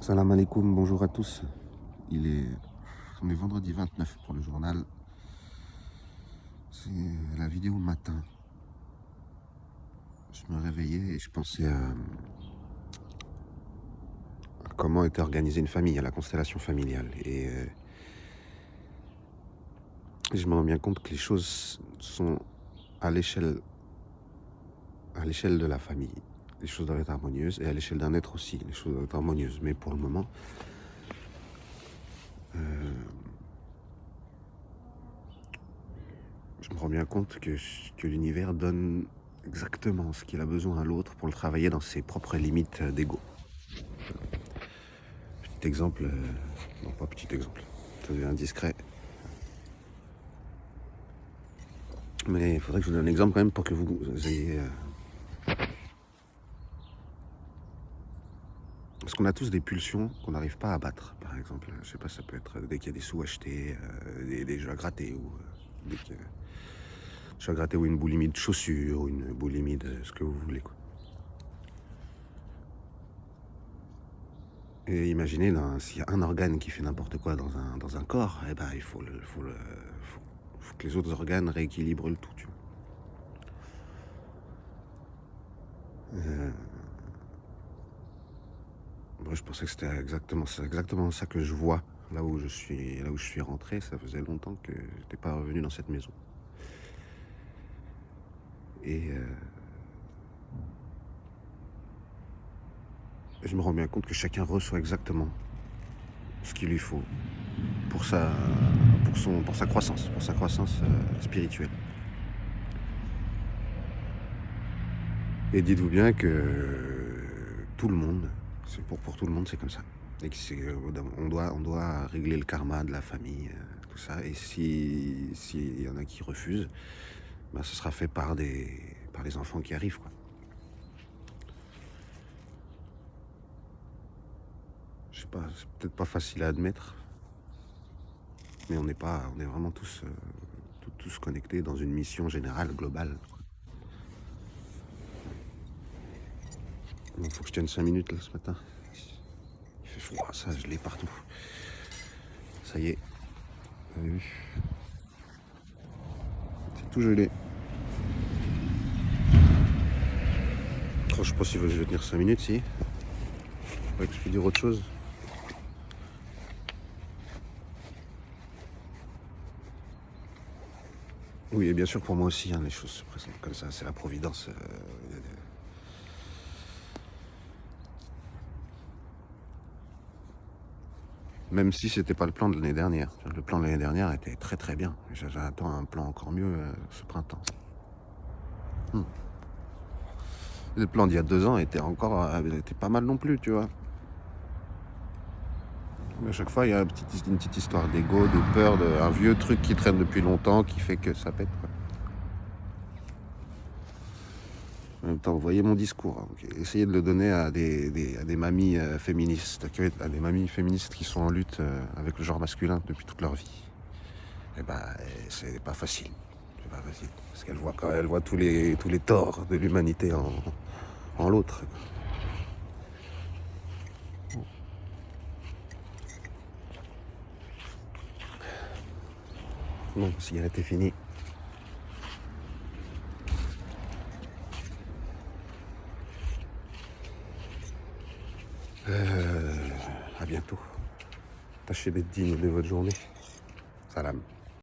Salam alaikum, bonjour à tous. On est vendredi 29 pour le journal. C'est la vidéo matin. Je me réveillais et je pensais à comment était organisée une famille, à la constellation familiale. Et je me rends bien compte que les choses sont à l'échelle de la famille. Les choses doivent être harmonieuses, et à l'échelle d'un être aussi, les choses doivent être harmonieuses. Mais pour le moment, je me rends bien compte que l'univers donne exactement ce qu'il a besoin à l'autre pour le travailler dans ses propres limites d'ego. Petit exemple, non pas petit exemple, ça devient indiscret. Mais il faudrait que je vous donne un exemple quand même pour que vous ayez... Parce qu'on a tous des pulsions qu'on n'arrive pas à battre, par exemple. Je sais pas, ça peut être dès qu'il y a des sous achetés, des jeux à gratter, ou dès qu'il y a des jeux à gratter, ou une boulimie de chaussures, ou une boulimie de ce que vous voulez, quoi. Et imaginez, s'il y a un organe qui fait n'importe quoi dans un corps, eh ben, il faut que les autres organes rééquilibrent le tout, tu vois. Moi, je pensais que c'était exactement ça que je vois là où je suis rentré. Ça faisait longtemps que j'étais pas revenu dans cette maison. Et je me rends bien compte que chacun reçoit exactement ce qu'il lui faut pour sa croissance, spirituelle. Et dites-vous bien que tout le monde, pour tout le monde, c'est comme ça. Et que on doit régler le karma de la famille, tout ça. Et s'il y en a qui refusent, ben, ce sera fait par les enfants qui arrivent, quoi. Je sais pas, c'est peut-être pas facile à admettre, mais on est vraiment tous connectés dans une mission générale, globale, quoi. Il faut que je tienne 5 minutes là ce matin. Il fait froid, ça je l'ai partout. Ça y est, vous avez vu, c'est tout gelé. Oh, je sais pas si je vais tenir 5 minutes, si. Faudrait que je peux dire autre chose. Oui, et bien sûr pour moi aussi, hein, les choses se présentent comme ça, c'est la providence. Même si c'était pas le plan de l'année dernière. Le plan de l'année dernière était très très bien. J'attends un plan encore mieux ce printemps. Le plan d'il y a 2 ans était pas mal non plus, tu vois. Mais à chaque fois, il y a une petite histoire d'ego, de peur, un vieux truc qui traîne depuis longtemps qui fait que ça pète, quoi. En même temps, vous voyez mon discours, hein. Essayez de le donner à des mamies féministes, à des mamies féministes qui sont en lutte avec le genre masculin depuis toute leur vie. Eh ben, c'est pas facile. C'est pas facile. Parce qu'elles voient tous les torts de l'humanité en l'autre. Bon, la cigarette est finie. À bientôt. Tâchez d'être digne de votre journée. Salam.